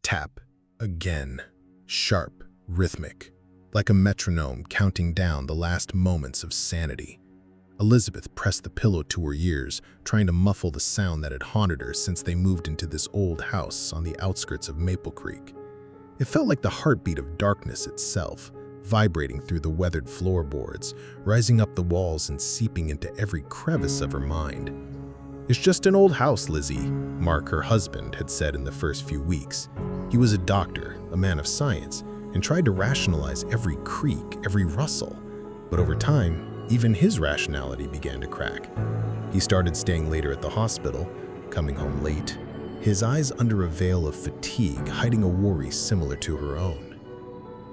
Tap. Again. Sharp, rhythmic, like a metronome counting down the last moments of sanity. Elizabeth pressed the pillow to her ears, trying to muffle the sound that had haunted her since they moved into this old house on the outskirts of Maple Creek. It felt like the heartbeat of darkness itself, vibrating through the weathered floorboards, rising up the walls and seeping into every crevice of her mind. "It's just an old house, Lizzie," Mark, her husband, had said in the first few weeks. He was a doctor, a man of science, and tried to rationalize every creak, every rustle. But over time, even his rationality began to crack. He started staying later at the hospital, coming home late, his eyes under a veil of fatigue hiding a worry similar to her own.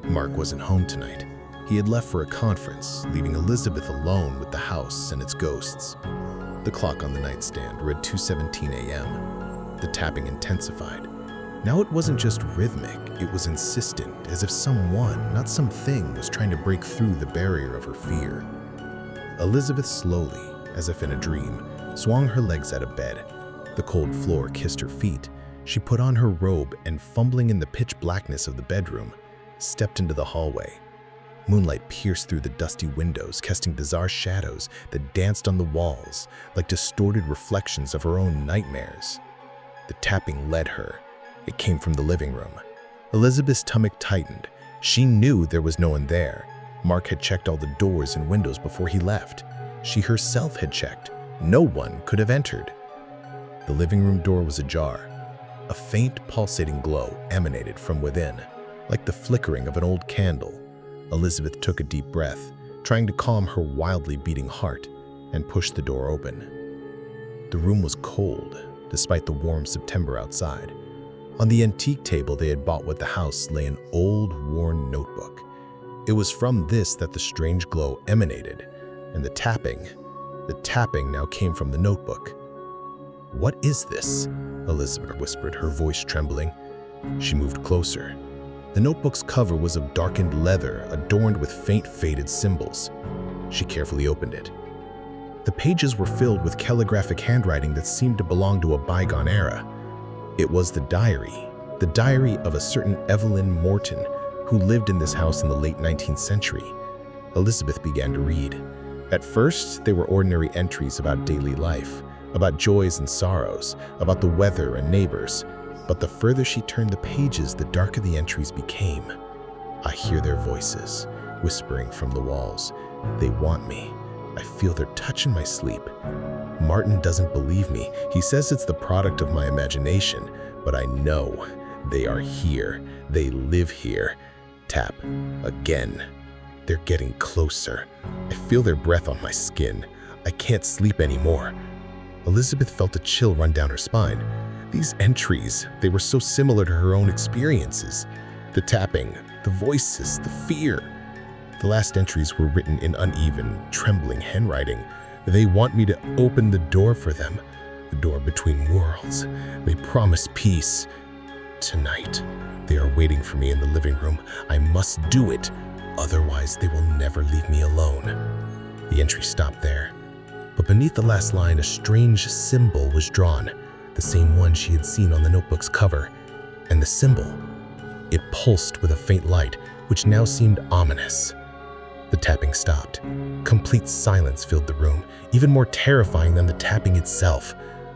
Mark wasn't home tonight. He had left for a conference, leaving Elizabeth alone with the house and its ghosts. The clock on the nightstand read 2:17 a.m. The tapping intensified. Now it wasn't just rhythmic, it was insistent, as if someone, not something, was trying to break through the barrier of her fear. Elizabeth slowly, as if in a dream, swung her legs out of bed. The cold floor kissed her feet. She put on her robe and, fumbling in the pitch blackness of the bedroom, stepped into the hallway. Moonlight pierced through the dusty windows, casting bizarre shadows that danced on the walls like distorted reflections of her own nightmares. The tapping led her. It came from the living room. Elizabeth's stomach tightened. She knew there was no one there. Mark had checked all the doors and windows before he left. She herself had checked. No one could have entered. The living room door was ajar. A faint, pulsating glow emanated from within, like the flickering of an old candle. Elizabeth took a deep breath, trying to calm her wildly beating heart, and pushed the door open. The room was cold, despite the warm September outside. On the antique table they had bought with the house lay an old, worn notebook. It was from this that the strange glow emanated, and the tapping now came from the notebook. "What is this?" Elizabeth whispered, her voice trembling. She moved closer. The notebook's cover was of darkened leather, adorned with faint, faded symbols. She carefully opened it. The pages were filled with calligraphic handwriting that seemed to belong to a bygone era. It was the diary of a certain Evelyn Morton, who lived in this house in the late 19th century. Elizabeth began to read. At first, they were ordinary entries about daily life, about joys and sorrows, about the weather and neighbors. But the further she turned the pages, the darker the entries became. "I hear their voices, whispering from the walls. They want me. I feel their touch in my sleep. Martin doesn't believe me. He says it's the product of my imagination, but I know they are here. They live here." Tap. Again. They're getting closer. I feel their breath on my skin. I can't sleep anymore. Elizabeth felt a chill run down her spine. These entries, they were so similar to her own experiences. The tapping, the voices, the fear. The last entries were written in uneven, trembling handwriting. "They want me to open the door for them, the door between worlds. They promise peace. Tonight, they are waiting for me in the living room. I must do it, otherwise they will never leave me alone." The entry stopped there. But beneath the last line, a strange symbol was drawn, the same one she had seen on the notebook's cover. And the symbol, it pulsed with a faint light, which now seemed ominous. The tapping stopped. Complete silence filled the room, even more terrifying than the tapping itself.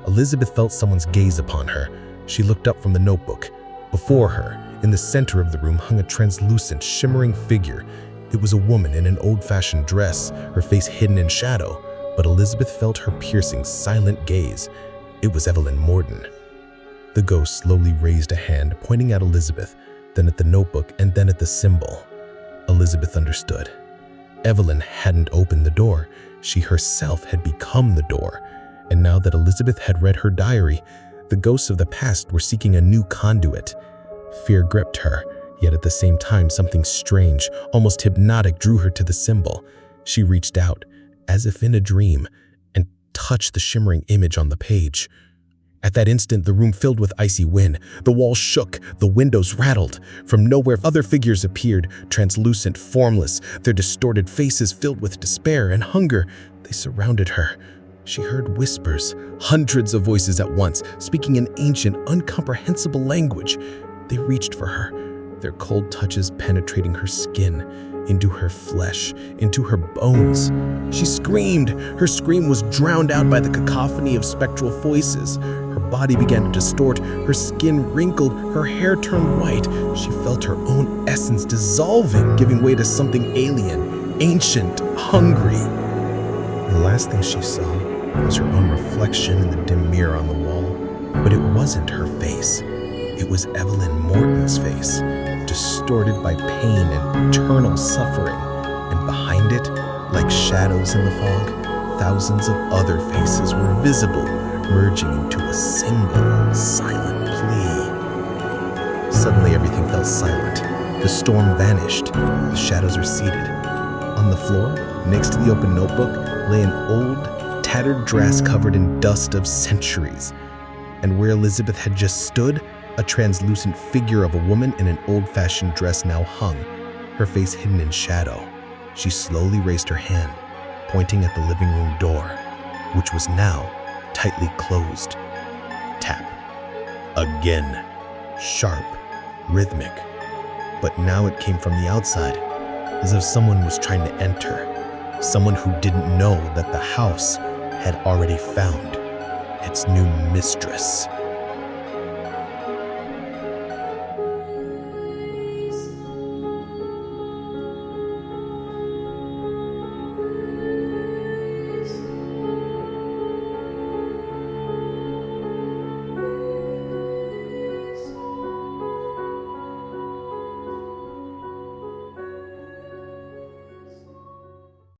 Elizabeth felt someone's gaze upon her. She looked up from the notebook. Before her, in the center of the room, hung a translucent, shimmering figure. It was a woman in an old-fashioned dress, her face hidden in shadow. But Elizabeth felt her piercing, silent gaze. It was Evelyn Morton. The ghost slowly raised a hand, pointing at Elizabeth, then at the notebook, and then at the symbol. Elizabeth understood. Evelyn hadn't opened the door. She herself had become the door. And now that Elizabeth had read her diary, the ghosts of the past were seeking a new conduit. Fear gripped her, yet at the same time something strange, almost hypnotic, drew her to the symbol. She reached out, as if in a dream, and touched the shimmering image on the page. At that instant, the room filled with icy wind. The walls shook, the windows rattled. From nowhere, other figures appeared, translucent, formless, their distorted faces filled with despair and hunger. They surrounded her. She heard whispers, hundreds of voices at once, speaking an ancient, incomprehensible language. They reached for her, their cold touches penetrating her skin, into her flesh, into her bones. She screamed. Her scream was drowned out by the cacophony of spectral voices. Her body began to distort, her skin wrinkled, her hair turned white. She felt her own essence dissolving, giving way to something alien, ancient, hungry. The last thing she saw was her own reflection in the dim mirror on the wall. But it wasn't her face. It was Evelyn Morton's face, distorted by pain and eternal suffering. And behind it, like shadows in the fog, thousands of other faces were visible, merging into a single, silent plea. Suddenly everything fell silent. The storm vanished. The shadows receded. On the floor, next to the open notebook, lay an old, tattered dress covered in dust of centuries. And where Elizabeth had just stood, a translucent figure of a woman in an old-fashioned dress now hung, her face hidden in shadow. She slowly raised her hand, pointing at the living room door, which was now tightly closed. Tap. Again. Sharp. Rhythmic. But now it came from the outside, as if someone was trying to enter. Someone who didn't know that the house had already found its new mistress.